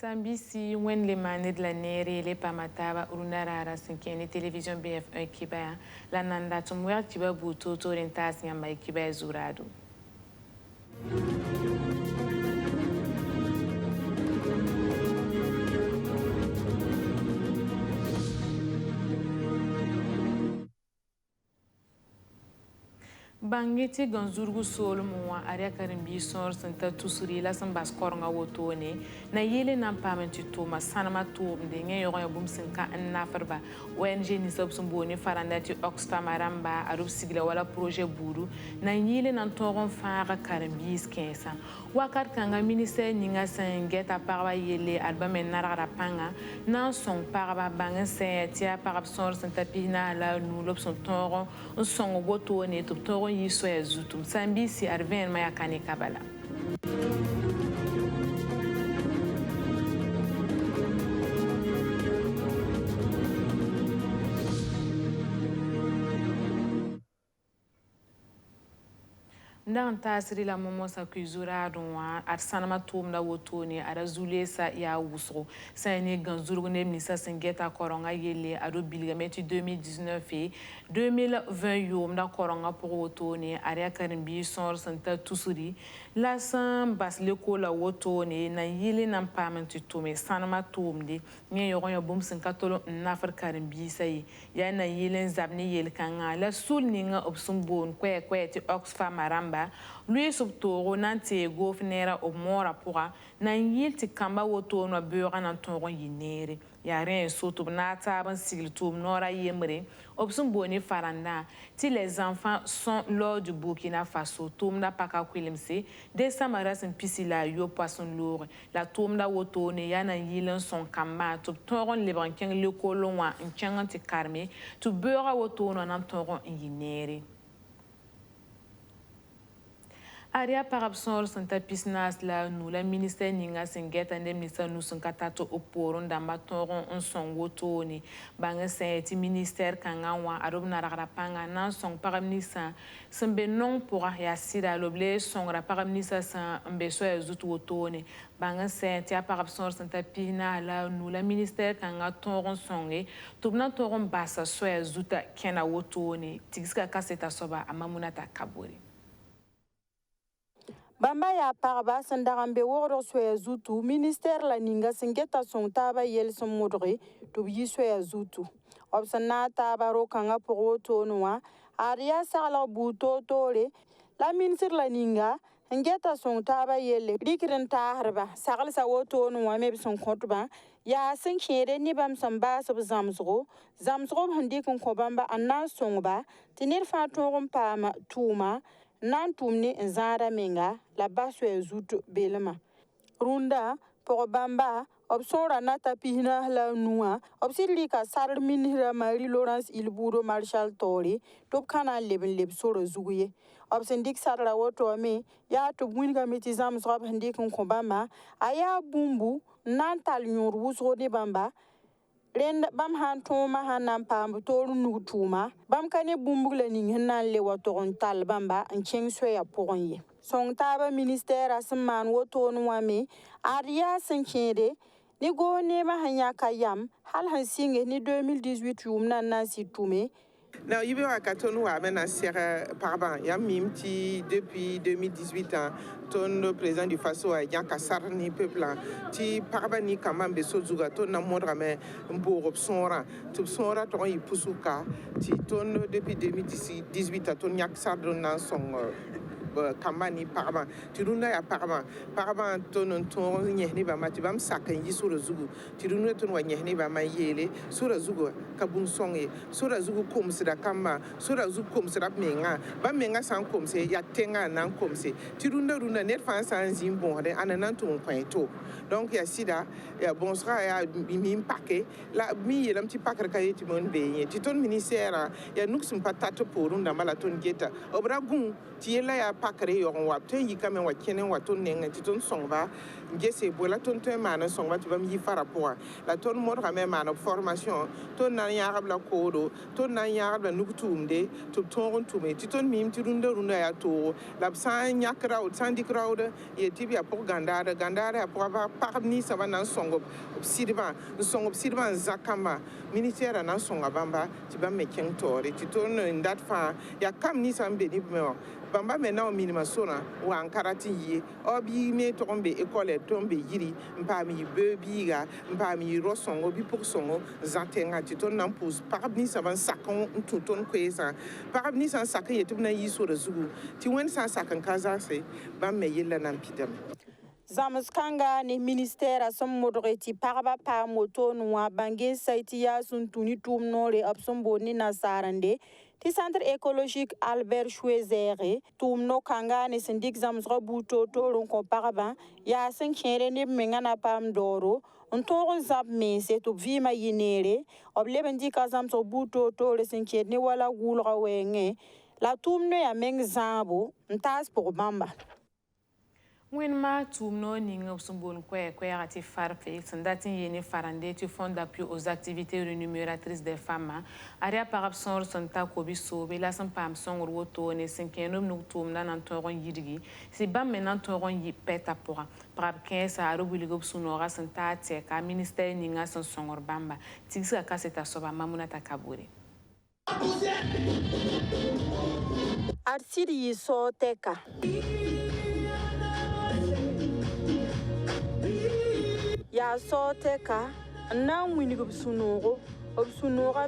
Sambisi wen le mane de la nere le pamataba urunarara sinkeni television BF1 kibaya la nanda tumwer kiba buto to rentas nyamba kibaya zurado. Bangeti ganzurgu sol muwa aria karimbi sor santa tusuri la sambas koronga wotone na yele nan pamenti toma sanama tomde nge yoga bum sinka nafarba ONG ni sabsum boni farandati Oxfam maramba arub sigla wala projet buru na yele nan toron fara karimbi skensa wakar kanga ministère ninga sengeta parba yele albamen narara panga nan son parba bangen setia parab sor santa pina la nu lobson toron son wotone to toron yiso ya zutum Sambisi arven maya kane kabala. Ndan tasiri la momo sa kuzura donwa arsanama tomda wotoni ara zulesa ya wusro sani ganzurgu ne mnisa singeta koronga yele ado bilgameti 2019 et 2020 yomda koronga pour wotoni ara karimbi sor santa tusuri la san bas lekola wotoni na yele nan pamenti tome sanama tomde nye yoron yo bum sinkatolo nafar karimbi sai ya na yele zabni yel kanga la sul ninga obsumbon kwe ti Oxfam maramba lui subtoro nanti gofnera o mora pura na yilti kamba woto no beura nan tongo yinere ya ren soto na taban sigiltum nora yemre obsum boni faranda ti les enfants sont lors du Burkina Faso tomda paka kwilimse de samaras pisila yo poisson lourd la tomda woto ne yana yilen son kamba to toron lebanken le kolonwa nkanganti karme to beura woto no nan tongo yinere. Aria parabsor santa pisnas la nous la ministère ninga singeta ndemnisa nous sankatato oporon damba toron on son wotoni banga senti ministère kangawa arob na rapanga nan son paramnisa sembe non pour ya sida loble son paramnisa sa mbeso ya zutu wotoni banga senti a parabsor santa pina la nous la ministère kanga toron songe tobna toron basa so ya zuta kena wotoni tigiska kaseta soba amamunata kaburi. Bamba ya parba sandarambe woro soya zutu ministère la ninga singeta son taba yel son modre to yi soya zutu obsana taba ro kanga pour tonwa aria sala buto tore la ministère la ninga ngeta son taba yel dikren ta harba sagal sa woto no me son kontba ya sin khere ni bam samba sab zamzro handi kon ko bamba anna songba tinir fa torum pama tuma nan tumni nzara menga la baso ya zutu belema runda pour bamba obsora nata pihna la nuwa obsidli ka sar minira Marie Laurence Ilburo Marshal Tori top kana leb soro zuguye obsendik sarla woto me ya to bunga metizam sob handi kon bamba aya bumbu nan tal nyor wuso de bamba ren bam han toma hanan pam toru nutuma bam kane bumbugla ning hanan le wato tal bamba en cheng soya poronye son taba ministère asman woto nwame aria senkede ni go ne ma hanya kayam hal han singe ni 2018 yumna nan situme. Now, you veux à Caton ou à Menacer pardon, il y a mimti depuis 2018 ans, ton président du Faso a Yanka Sarni peuple, ti parabani kamam beso zuga ton namora me mboro sonra, tu sonra ton y pusuka, ti ton depuis 2018 à ton yak sardon nan son kamani parma tiruna ya parma ton nyehni ba mati bam sakan yi sura zugu tiruna ton wa nyehni ba ma yele sura zugu kabun songe sura zugu komse da kama sura zugu komse da menga san komse ya tenga nan komse tiruna runa net fan san zimbo de ananan ton kwanto donc ya sida ya bonsra ya mi paquet la mi yelam ti pakar kayeti mon be ti ton ministère ya nuksum patato porunda mala ton geta obragun ti yela ya pakre yo wa ton yi kame wa kenen wa ton neng ti ton songba ngese bola ton ton mana songba ti bam yi fara poa la ton mo rame mana formation ton nan yarab la kodo ton nan yarab la nuktumde to ton tume ti ton mim ti runda ya to la san nyakra o san dikraude ye tibia pour gandare pour ba parmi ça va nan songo sidba zakamba ministère nan songa bamba ti bam me ken tore ti ton ndat fa ya kam ni sambe ni me bamba maintenant au minimum sona ou en karati obi me tombe école tombe yiri mpami bebiga mpami rosongo bi pour songo zantenga ti ton nan pousse parabni ça va sakon tout ton kweza parabni ça sakan yetum na yiso de zugu ti wen sa sakan kaza se bam me yella nan pitam Zamskanga ni ministère som modreti parba pa moto noa bange saitia sun tuni tum nore absombo ni nasarande ti centre écologique Albert Chouezere tum no kanga ni sindik zamsra buto to ron ko parba ya sen khere ni mengana pam doro on to zap me se to vima yinere obleben di kazam so buto to le sen khere ni wala gulra wenge la tum no ya meng zabo ntas pour bamba When ma tumno ning obsumbon kwe ati farfe sandatin yene farande tu fonds d'appui aux activités rémunératrices des femmes aria parab son santa kobi sobe la san pam son roto ne senkenom no tumna nan toron yidigi si bam menan toron yi peta pora parab 15 a robuligo sunora santa te ka ministère ninga son songor bamba tigisa ka seta soba mamuna takabure Arsiri so teka ya soteka na winigub sunoro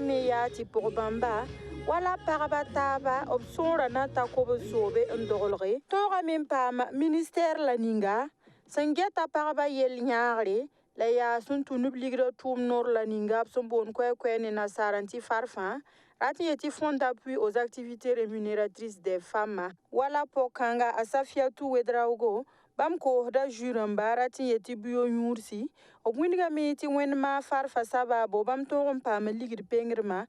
me ya ti pour bamba wala parabata obsora na ta ko sobe ndorolre tora même pas ministère la ninga sangeta paraba yel nyaare la ya suntu nubligra tum nor la ninga sombon kwe ne na saranti farfa rati yeti fonds d'appui aux activités rémunératrices des femmes wala pokang asafia tu wedraugo bam ko da juramba rati yeti buyo nyursi obwinga meti wen ma farfa sababo bam to pam ligir pengrma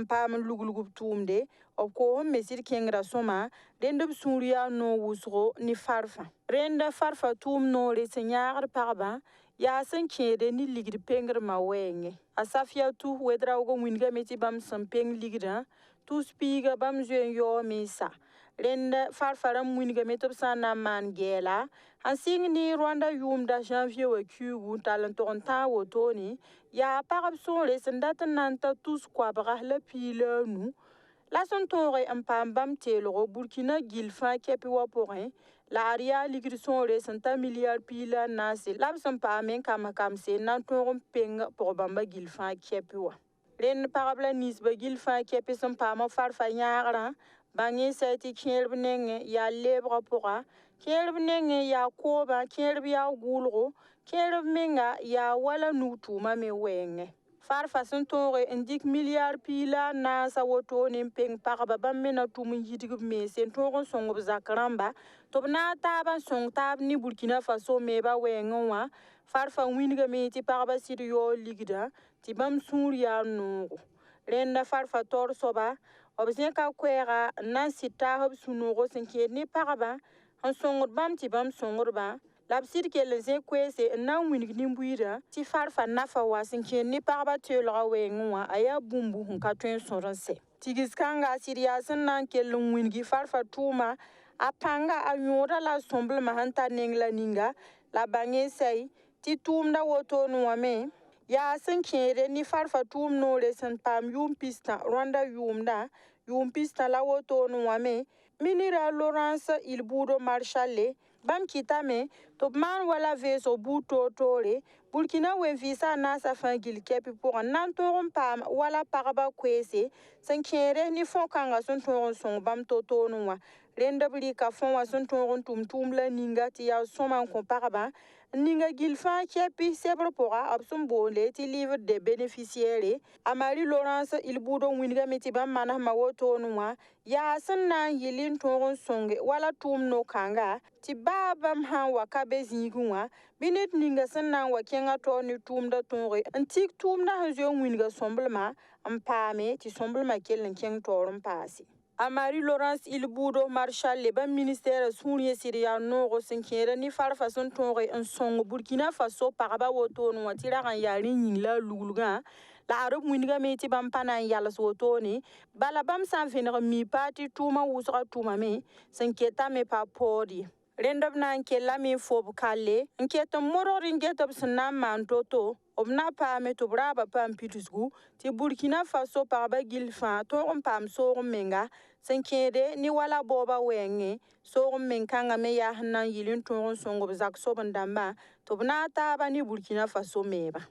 pam lugulugub tumde ko mesir kengra soma dendub suriya no wusro ni farfa renda farfa tum no le senyar parba ya san kede ni ligir pengrma wenge asafia tu wedraugo winga meti bam sampeng ligira tu spiga bam jen yo misa renda farfaram winga metop sana man gela hansing ni Rwanda yumda janvier wa kugu talenton ta wotoni ya parab son les ndatan nanta tous kwa bra la pile nu la son tore ampam bam telo Burkina gilfa kepi wa porin la aria ligrison les santa milliard pile nasi labson pa men kam se nan toron peng pour bamba gilfa kepi wa len parabla nisba gilfa kepi son pa ma farfa nyara bangi seti kierb nenge ya lebra pora kierb nenge ya koba kierb ya gulgo kierb menga ya wala nutuma me wenge farfa sun tore indik milliard pila na sa woto nim peng parba bamena tumun yidig me sen toron songob zakramba tobna taban song tab ni Burkina Faso me ba wenga farfa winga me ti parba siriyo ligida ti bam suria no renda farfa tor soba obsien ka kwera nan sita hob sunugo senke ni paraba han songor bam ti bam songor ba labsir ke lenze kwese nan winig ni mbuira ti farfa nafa wa senke ni paraba telo wenwa aya bumbu hun ka twen soranse tigis kanga siria nan ke lun winigi farfa tuma apanga anyora la somble mahanta nengla ninga la bange sei ti tumda woto nuame ya senke ni farfa tum no le san pam yum pista Rwanda yum pista la woto nuame minira Laurence Ilbudo Marshale bam kitame to man wala veso buto tore Burkina we visa nasa fangil kepi pour nan toron pam wala paraba kwese senkere ni fonkanga son toron son bam toto nuwa renda bli ka fon wa son toron tum la ninga ti ya soman komparaba ninga gilfa kepi sebre pora absum bole ti livre de bénéficiaires amari Laurence Ilbudo winga meti bam mana mawoto nuwa ya sanna yilin toron songe wala tum no kanga ti babam han wa kabezinguwa binet ninga sanna wa kenga to ni tum da tonre antik tum na hanjo winga somblema ampame ti somblema kelen keng toron pasi a Marie-Laurence Ilbudo Marshal le ban ministère Souriye Syria no sinkere ni farfa son tonre en song Burkina Faso paraba woto no watira kan yari la luluga la arab mwinga meti bam pana yala soto ni bala bam san finir mi parti tuma wusra tuma me sinketa me pa podi rendob na nke lami fob kalle nke mororin getob sanam man toto obna pa me to braba pam pitusgu ti Burkina Faso paraba gilfa to on pam so menga senkede ni wala boba wenge so men kanga me ya hanan yilin to songo zak so bandamba to bna ta ba ni Burkina Faso meba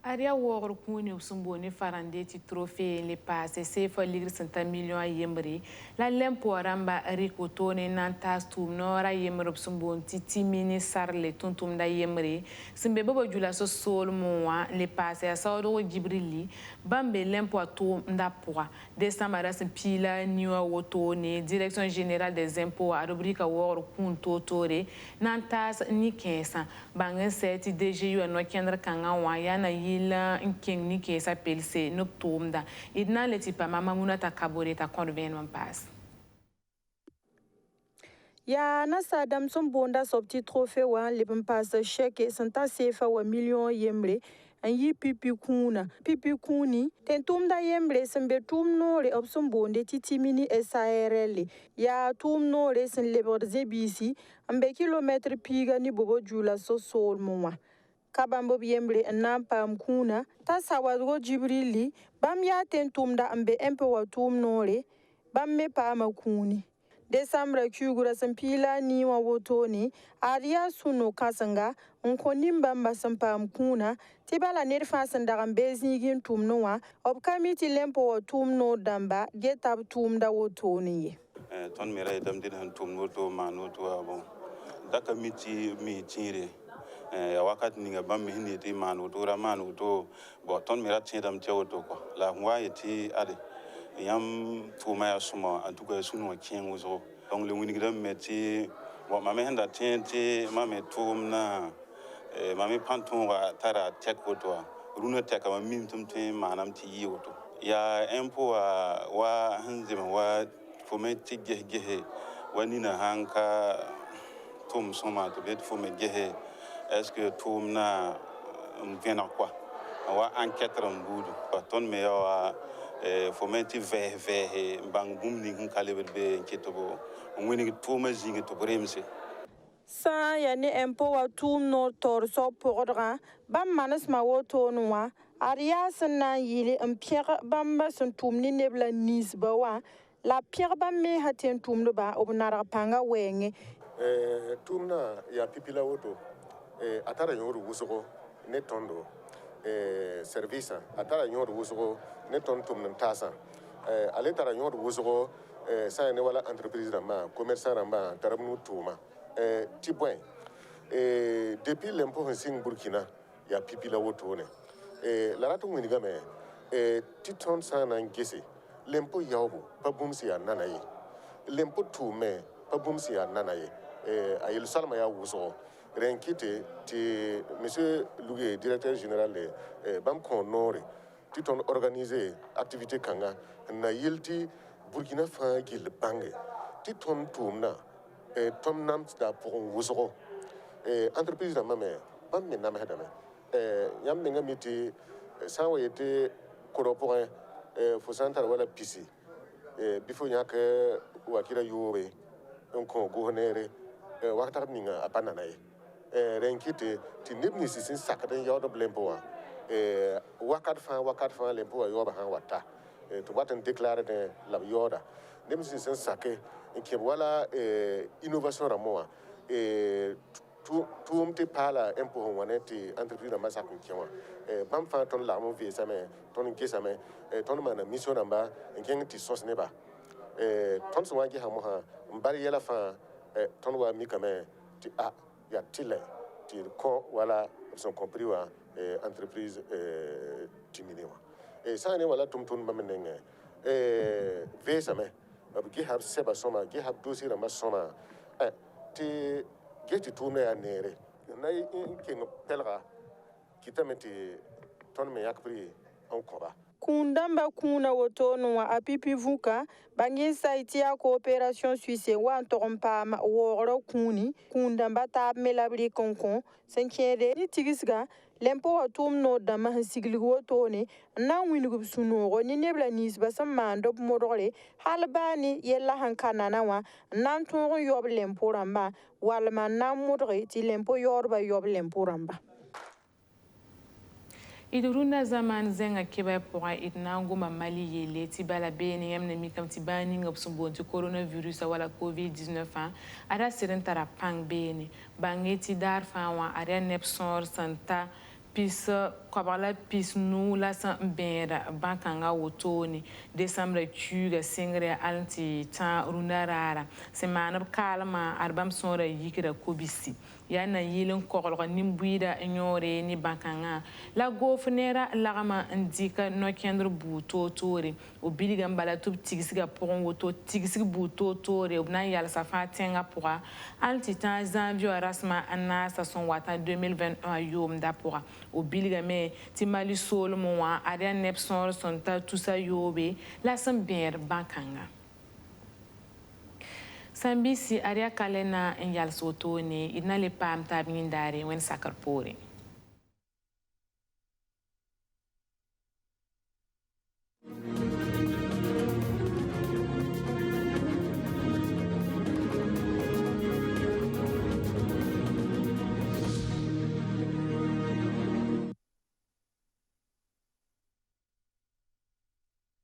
Aria wogr kuni usumboni farande ti trophée le passe se fa ligre santa million yembre la lempo ramba riko tone nantas tum nora yemre usumbon ti mini sarle tuntum da yemre simbe bobo jula so sol moa le passe a sawdo jibrili bambe lempo to nda poa décembre ras pila niwa wotone direction générale des impôts a rubrique wogr kun totore nantas ni 15 bangen seti DGU no kendra kanga wa yana la king ni ke sa pelse no tomda idna leti pa mama muna ta kabore ta convention pass ya na sadam son bonda sobti trophée wa lebem pass chèque santa sefa wa million yembre an yi pipi kuni ten tomda yembre sembe tumnore opson bonde titimini SARL ya tumnore sen lebor zebisi ambe kilometre piga ni bobo jula so sol moa kabambo yembre nan pam kuna ta sawadgo jibrili bam ya ten tumda ambe empe wa tumnore bam me pama kuni décembre kugura sampila ni wa wotoni aria suno kasanga onko nimba mbasam pam kuna tibala nerfa sandagam bezigin tumnoa ob kamiti lempo wa tumno damba getab tumda wotoni ton mera dam din tumno to manu to abon daka mi tire ya wakati ninga bam hini ti manu to bo ton mera tindam tewoto ko la ngwa yeti ade yam tuma ya suma antuka sunu kien wuzo donc le winigram meti bo mame handa tenti mame tumna mame panton wa tara tekoto runa teka ma mim tumte manam ti yoto ya empo wa hanzima wa fometi gehe wani na hanka tum soma to bet gehe est-ce que tumna vient quoi wa enquête rambudu ton me wa fomenti ve bang bumni kun kalebe be ketobo woni tuma zinga to bremse sa ya ni empo wa tumno tor so podra bam manas ma woto noa aria sanna yili pierre bamba sun tumni nebla nis bawa la pierre bam me haten tumdo ba obnara panga wenge tumna ya pipila woto atara yoru wusugo ne tondo service atara yoru wusugo ne ton tumnam tasa ale tara yoru wusugo sa ne wala entreprise ramba commerçant ramba tarabnu tuma ti point depuis l'impôt sing Burkina ya pipila woto ne la ratu ngini game ti ton sana ngese l'impôt yawo pa bumsi ya nanaye l'impôt tume pa bumsi ya nanaye ayel salma ya wusugo renkite ti monsieur Lougué directeur général bam kon nore ti ton organiser activité kanga na yilti Burkina fa gil bange ti ton tumna ton nam sta pour wuso entreprise na mame bam me nam hadame yam me ngamiti sawo yete koropo fo santar wala pisi bifo nyaka wakira yobe onko gohnere wakta minga apana nae renkite ti nibni sisin sakaden yodo blempoa wakat fa lempoa yoba han wata to watan déclarer de la yoda nibni sisin sake ke wala innovation ramoa tout te pala impo waneti entreprise na masak nkiwa bam fa ton la mo vie same ton ngesame ton mana mission namba ngeng ti sos neba ton so wangi ha mo ha mbari yela fa ton wa mi kame ti ya tile ti ko wala son compris wa entreprise timinewa ça ne wala tum tun bamenenge ve same GitHub seba soma GitHub dossier na masoma ti geti tuna ya nere na in king pelra kitameti ton me yakpri on koba kundamba kuna wotono wa apipi vuka bangi saiti ya coopération suisse wa ntorompa ma wogro kuni kundamba ta melabri konkon senkere ni tigisga lempo wa tum no dama hasigli wotone na winugub sunogo ni nebla nisba samando modore halbani yella hankana na wa nan tongo yob lempo ramba walma na modore ti lempo yorba yob lempo ramba iduruna zaman zenga keba poa itnango mamali yele ti bala beni yamna mikam ti bani ngopsumbo ti coronavirus wala covid-19 ara serentara pang beni bangeti dar fawa ara nepsor santa pis kwabala pis nu la san bera bankanga wotoni décembre tuga singre alti ta runarara semana kalma arbam sora yikira kobisi yana yilin kokolo nimbuida nyore ni bankanga la gofnera lagama ndika no kendro buto tore o biliga mbala tub tigisiga pon woto tigisig buto tore obna yal safa tenga poa alti ta janvier rasma anasa son wata 2021 yom da poa o biliga me ti mali sol mo wa aria nepson son ta tusa yobe la samber bankanga Sambisi aria kalena en yal sotone inale pam tabindare wen sakarpore